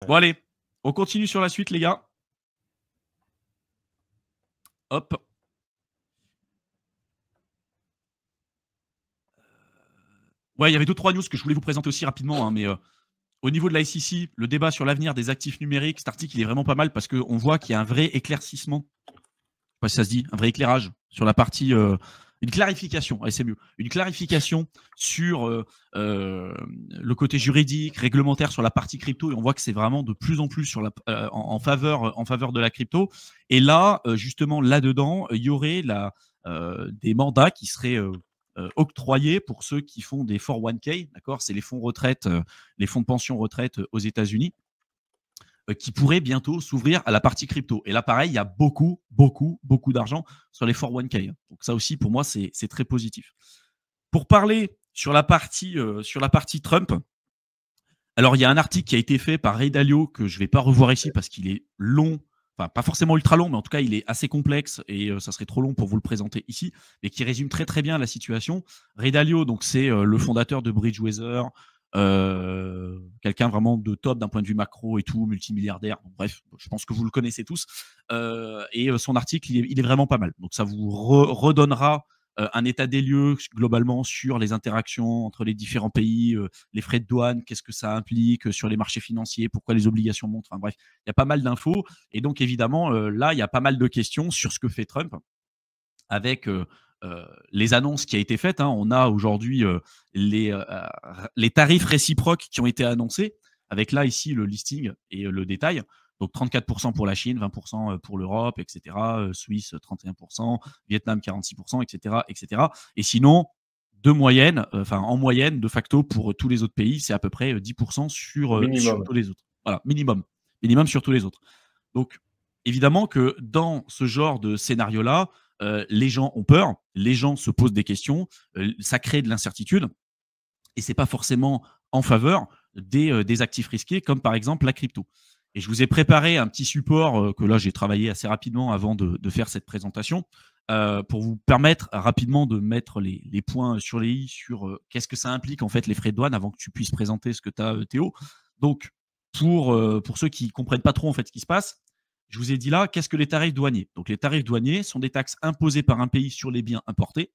Bon, allez, on continue sur la suite, les gars. Hop. Ouais, il y avait 2-3 news que je voulais vous présenter aussi rapidement, hein, mais au niveau de la SEC, le débat sur l'avenir des actifs numériques, cet article, il est vraiment pas mal parce qu'on voit qu'il y a un vrai éclaircissement. Je sais pas si ça se dit, un vrai éclairage sur la partie. Une clarification, allez, c'est mieux. Une clarification sur le côté juridique, réglementaire sur la partie crypto. Et on voit que c'est vraiment de plus en plus sur en faveur de la crypto. Et là, justement, là-dedans, il y aurait des mandats qui seraient octroyés pour ceux qui font des 401k, d'accord? C'est les fonds retraite, les fonds de pension retraite aux États-Unis, qui pourraient bientôt s'ouvrir à la partie crypto. Et là, pareil, il y a beaucoup d'argent sur les 401k. Donc ça aussi, pour moi, c'est très positif. Pour parler sur la partie Trump, alors il y a un article qui a été fait par Ray Dalio que je ne vais pas revoir ici parce qu'il est long. Enfin, pas forcément ultra long, mais en tout cas, il est assez complexe et ça serait trop long pour vous le présenter ici, mais qui résume très bien la situation. Ray Dalio, donc c'est le fondateur de Bridgewater, quelqu'un vraiment de top d'un point de vue macro et tout, multimilliardaire. Bref, je pense que vous le connaissez tous. Et son article, il est vraiment pas mal. Donc ça vous redonnera un état des lieux globalement sur les interactions entre les différents pays, les frais de douane, qu'est-ce que ça implique sur les marchés financiers, pourquoi les obligations montent. Enfin bref, il y a pas mal d'infos. Et donc évidemment, là, il y a pas mal de questions sur ce que fait Trump avec les annonces qui ont été faites. Hein. On a aujourd'hui les tarifs réciproques qui ont été annoncés, avec là ici le listing et le détail. Donc 34% pour la Chine, 20% pour l'Europe, etc. Suisse 31%, Vietnam 46%, etc. Et sinon, en moyenne, de facto, pour tous les autres pays, c'est à peu près 10% sur tous les autres. Voilà, minimum sur tous les autres. Donc, évidemment que dans ce genre de scénario-là, les gens ont peur, les gens se posent des questions, ça crée de l'incertitude, et c'est pas forcément en faveur des actifs risqués, comme par exemple la crypto. Et je vous ai préparé un petit support que là j'ai travaillé assez rapidement avant de faire cette présentation, pour vous permettre rapidement de mettre les points sur les i sur qu'est-ce que ça implique en fait les frais de douane avant que tu puisses présenter ce que tu as, Théo. Donc pour ceux qui ne comprennent pas trop en fait ce qui se passe, je vous ai dit là, qu'est-ce que les tarifs douaniers? Donc les tarifs douaniers sont des taxes imposées par un pays sur les biens importés.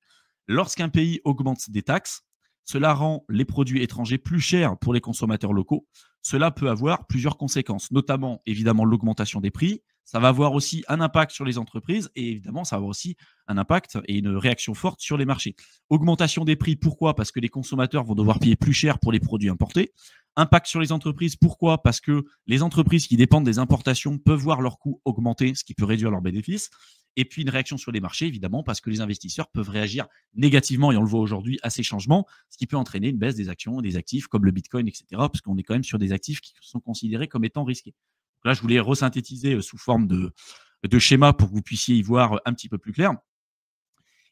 Lorsqu'un pays augmente des taxes, cela rend les produits étrangers plus chers pour les consommateurs locaux. Cela peut avoir plusieurs conséquences, notamment évidemment l'augmentation des prix. Ça va avoir aussi un impact sur les entreprises et évidemment, ça va avoir aussi un impact et une réaction forte sur les marchés. Augmentation des prix, pourquoi? Parce que les consommateurs vont devoir payer plus cher pour les produits importés. Impact sur les entreprises, pourquoi? Parce que les entreprises qui dépendent des importations peuvent voir leurs coûts augmenter, ce qui peut réduire leurs bénéfices. Et puis une réaction sur les marchés, évidemment, parce que les investisseurs peuvent réagir négativement, et on le voit aujourd'hui, à ces changements, ce qui peut entraîner une baisse des actions, des actifs comme le Bitcoin, etc., parce qu'on est quand même sur des actifs qui sont considérés comme étant risqués. Donc là, je voulais resynthétiser sous forme de schéma pour que vous puissiez y voir un petit peu plus clair.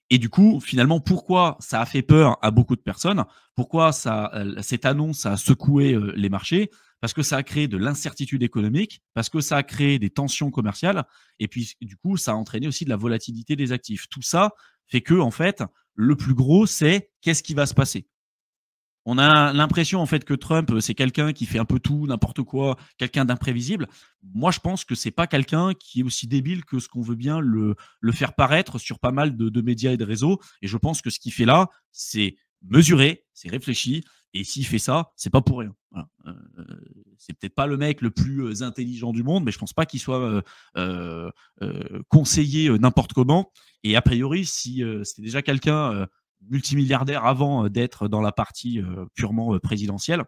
Et du coup, finalement, pourquoi ça a fait peur à beaucoup de personnes? Pourquoi cette annonce a secoué les marchés? Parce que ça a créé de l'incertitude économique, parce que ça a créé des tensions commerciales, et puis du coup, ça a entraîné aussi de la volatilité des actifs. Tout ça fait que, en fait, le plus gros, c'est qu'est-ce qui va se passer? On a l'impression en fait que Trump, c'est quelqu'un qui fait un peu tout, n'importe quoi, quelqu'un d'imprévisible. Moi, je pense que c'est pas quelqu'un qui est aussi débile que ce qu'on veut bien le faire paraître sur pas mal de médias et de réseaux. Et je pense que ce qu'il fait là, c'est mesuré, c'est réfléchi. Et s'il fait ça, c'est pas pour rien. Voilà. C'est peut-être pas le mec le plus intelligent du monde, mais je pense pas qu'il soit conseillé n'importe comment. Et a priori, si c'était déjà quelqu'un multimilliardaire avant d'être dans la partie purement présidentielle,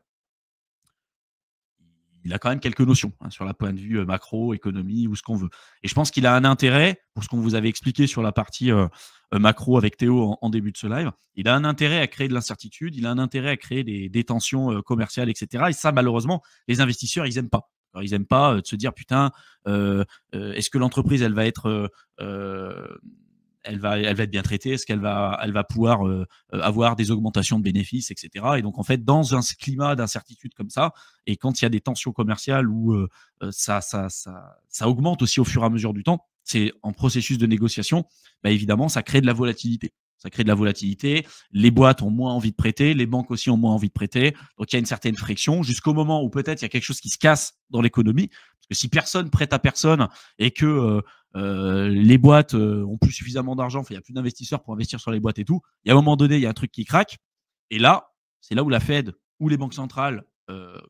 il a quand même quelques notions sur la point de vue macro, économie ou ce qu'on veut. Et je pense qu'il a un intérêt, pour ce qu'on vous avait expliqué sur la partie macro avec Théo en début de ce live, il a un intérêt à créer de l'incertitude, il a un intérêt à créer des tensions commerciales, etc. Et ça, malheureusement, les investisseurs, ils n'aiment pas. Alors, ils n'aiment pas de se dire, putain, est-ce que l'entreprise, elle va être elle va être bien traitée, est-ce qu'elle va pouvoir avoir des augmentations de bénéfices, etc. Et donc, en fait, dans un climat d'incertitude comme ça, et quand il y a des tensions commerciales où ça augmente aussi au fur et à mesure du temps, c'est en processus de négociation, bah, évidemment, ça crée de la volatilité. Ça crée de la volatilité. Les boîtes ont moins envie de prêter, les banques aussi ont moins envie de prêter. Donc, il y a une certaine friction jusqu'au moment où peut-être il y a quelque chose qui se casse dans l'économie. Parce que si personne prête à personne et que les boîtes ont plus suffisamment d'argent, enfin, il n'y a plus d'investisseurs pour investir sur les boîtes et tout, il y a un moment donné, il y a un truc qui craque. Et là, c'est là où la Fed ou les banques centrales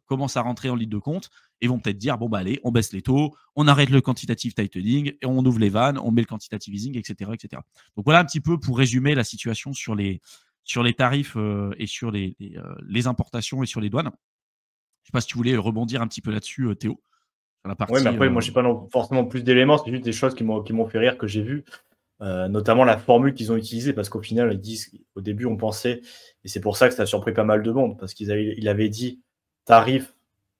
commencent à rentrer en ligne de compte et vont peut-être dire, bon, bah allez, on baisse les taux, on arrête le quantitative tightening, et on ouvre les vannes, on met le quantitative easing, etc., etc. Donc voilà un petit peu pour résumer la situation sur les tarifs et sur les importations et sur les douanes. Je ne sais pas si tu voulais rebondir un petit peu là-dessus, Théo, sur la Oui, partie. mais après, moi, je n'ai pas forcément plus d'éléments, c'est juste des choses qui m'ont fait rire, que j'ai vues. Notamment la formule qu'ils ont utilisée, parce qu'au final, ils disent, au début, on pensait, et c'est pour ça que ça a surpris pas mal de monde, parce il avait dit tarif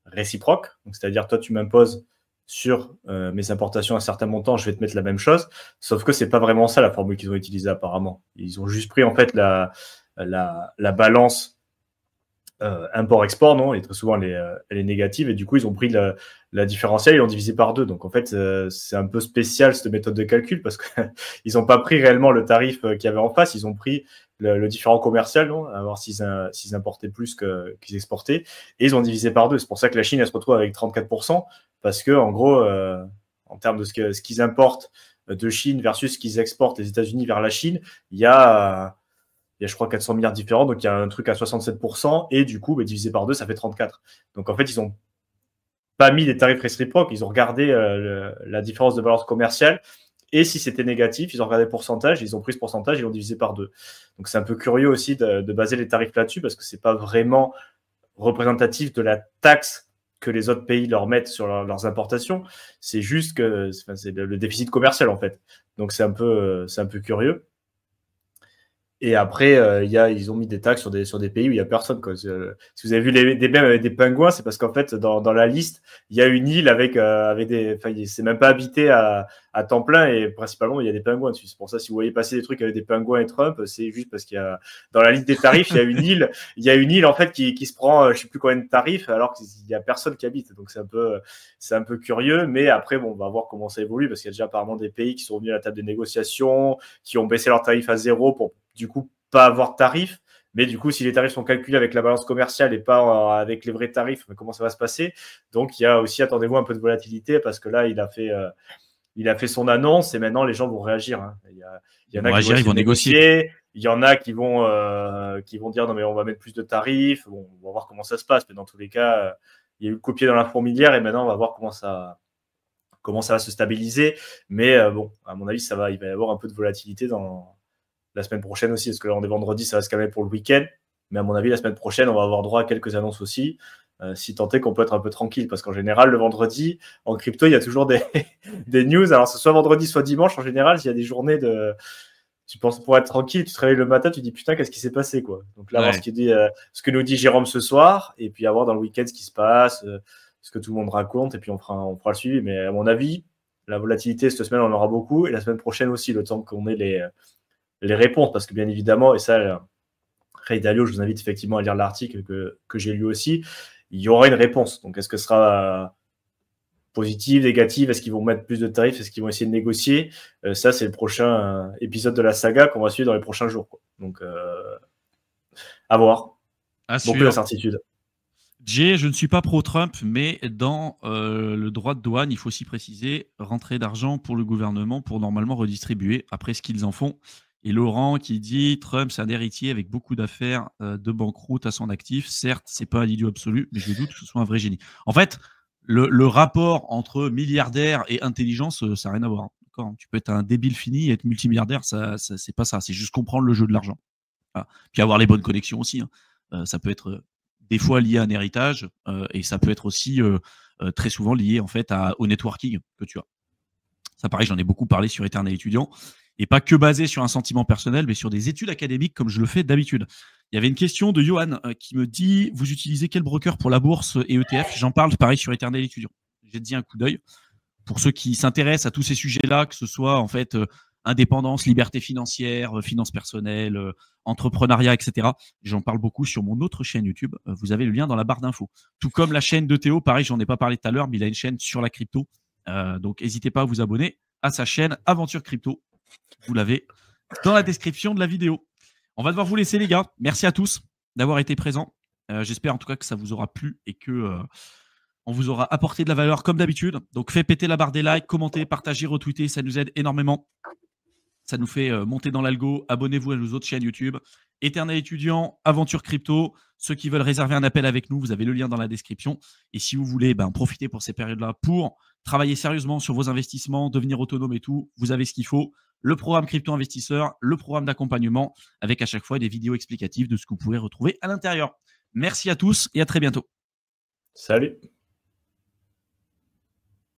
réciproque, donc c'est-à-dire toi, tu m'imposes sur mes importations un certain montant, je vais te mettre la même chose, sauf que c'est pas vraiment ça la formule qu'ils ont utilisée apparemment. Ils ont juste pris en fait la balance import-export, non, et très souvent elle est négative, et du coup ils ont pris la différentielle et l'ont divisé par deux. Donc en fait c'est un peu spécial cette méthode de calcul, parce qu'ils n'ont pas pris réellement le tarif qu'il y avait en face, ils ont pris le différent commercial, non, à voir s'ils importaient plus qu'ils exportaient, et ils ont divisé par deux. C'est pour ça que la Chine elle se retrouve avec 34%, parce que en gros en termes de ce qu'ils importent de Chine versus ce qu'ils exportent les États-Unis vers la Chine, il y a je crois 400 milliards différents, donc il y a un truc à 67%, et du coup, divisé par deux, ça fait 34. Donc en fait, ils n'ont pas mis des tarifs réciproques, ils ont regardé la différence de balance commerciale, et si c'était négatif, ils ont regardé le pourcentage, ils ont pris ce pourcentage, ils l'ont divisé par deux. Donc c'est un peu curieux aussi de baser les tarifs là-dessus, parce que c'est pas vraiment représentatif de la taxe que les autres pays leur mettent sur leurs importations. C'est juste que c'est le déficit commercial, en fait. Donc c'est un peu curieux. Et après, ils ont mis des taxes sur des pays où il n'y a personne, quoi. Si vous avez vu des mèmes avec des pingouins, c'est parce qu'en fait, dans la liste, il y a une île avec des. Enfin, c'est même pas habité à temps plein, et principalement, il y a des pingouins dessus. C'est pour ça, si vous voyez passer des trucs avec des pingouins et Trump, c'est juste parce qu'il y a, dans la liste des tarifs, il y a une île, en fait, qui se prend, je sais plus combien de tarifs, alors qu'il y a personne qui habite. Donc, c'est un peu curieux, mais après, bon, on va voir comment ça évolue, parce qu'il y a déjà apparemment des pays qui sont venus à la table de négociation, qui ont baissé leurs tarifs à zéro pour du coup pas avoir de tarifs, mais du coup si les tarifs sont calculés avec la balance commerciale et pas avec les vrais tarifs, comment ça va se passer? Donc il y a aussi, attendez-vous, un peu de volatilité, parce que là il a fait son annonce, et maintenant les gens vont réagir, hein. Il y en a qui vont essayer de négocier, il y en a qui vont dire non mais on va mettre plus de tarifs. Bon, on va voir comment ça se passe, mais dans tous les cas il y a eu le copier dans la fourmilière, et maintenant on va voir comment ça va se stabiliser. Mais bon, à mon avis il va y avoir un peu de volatilité dans la semaine prochaine aussi, parce que là on est vendredi, ça va se calmer pour le week-end, mais à mon avis la semaine prochaine on va avoir droit à quelques annonces aussi, si tant est qu'on peut être un peu tranquille, parce qu'en général le vendredi en crypto il y a toujours des news, alors c'est soit vendredi soit dimanche, en général il y a des journées tu penses pour être tranquille, tu te réveilles le matin, tu dis putain qu'est-ce qui s'est passé, quoi. Donc là, voir ce que nous dit Jérôme ce soir, et puis avoir dans le week-end ce qui se passe, ce que tout le monde raconte, et puis on fera le suivi. Mais à mon avis la volatilité cette semaine on en aura beaucoup, et la semaine prochaine aussi, le temps qu'on ait les réponses, parce que bien évidemment, et ça, Ray Dalio, je vous invite effectivement à lire l'article que j'ai lu aussi, il y aura une réponse. Donc, est-ce que ce sera positive, négative? Est-ce qu'ils vont mettre plus de tarifs? Est-ce qu'ils vont essayer de négocier? Ça, c'est le prochain épisode de la saga qu'on va suivre dans les prochains jours, quoi. Donc, à voir. Beaucoup d'incertitudes. Jay, je ne suis pas pro-Trump, mais dans le droit de douane, il faut aussi préciser rentrée d'argent pour le gouvernement pour normalement redistribuer après ce qu'ils en font. Et Laurent qui dit Trump, c'est un héritier avec beaucoup d'affaires de banqueroute à son actif. Certes, c'est pas un idiot absolu, mais je doute que ce soit un vrai génie. En fait, le rapport entre milliardaire et intelligence, ça n'a rien à voir. D'accord, tu peux être un débile fini et être multimilliardaire, ça c'est pas ça. C'est juste comprendre le jeu de l'argent. Voilà. Puis avoir les bonnes connexions aussi, hein. Ça peut être des fois lié à un héritage et ça peut être aussi très souvent lié en fait au networking que tu as. Ça, pareil, j'en ai beaucoup parlé sur Éternel étudiant, et pas que basé sur un sentiment personnel, mais sur des études académiques comme je le fais d'habitude. Il y avait une question de Johan qui me dit vous utilisez quel broker pour la bourse et ETF? J'en parle pareil sur Éternel étudiant. J'ai dit un coup d'œil pour ceux qui s'intéressent à tous ces sujets-là, que ce soit en fait indépendance, liberté financière, finances personnelles, entrepreneuriat, etc. J'en parle beaucoup sur mon autre chaîne YouTube. Vous avez le lien dans la barre d'infos. Tout comme la chaîne de Théo, pareil, j'en ai pas parlé tout à l'heure, mais il a une chaîne sur la crypto. Donc, n'hésitez pas à vous abonner à sa chaîne Aventure Crypto. Vous l'avez dans la description de la vidéo. On va devoir vous laisser, les gars. Merci à tous d'avoir été présents. J'espère en tout cas que ça vous aura plu et que on vous aura apporté de la valeur comme d'habitude. Donc, faites péter la barre des likes, commentez, partagez, retweetez. Ça nous aide énormément. Ça nous fait monter dans l'algo. Abonnez-vous à nos autres chaînes YouTube. Éternel étudiant, Aventure Crypto. Ceux qui veulent réserver un appel avec nous, vous avez le lien dans la description. Et si vous voulez profiter pour ces périodes-là pour travailler sérieusement sur vos investissements, devenir autonome et tout, vous avez ce qu'il faut. Le programme Crypto Investisseur, le programme d'accompagnement, avec à chaque fois des vidéos explicatives de ce que vous pouvez retrouver à l'intérieur. Merci à tous et à très bientôt. Salut.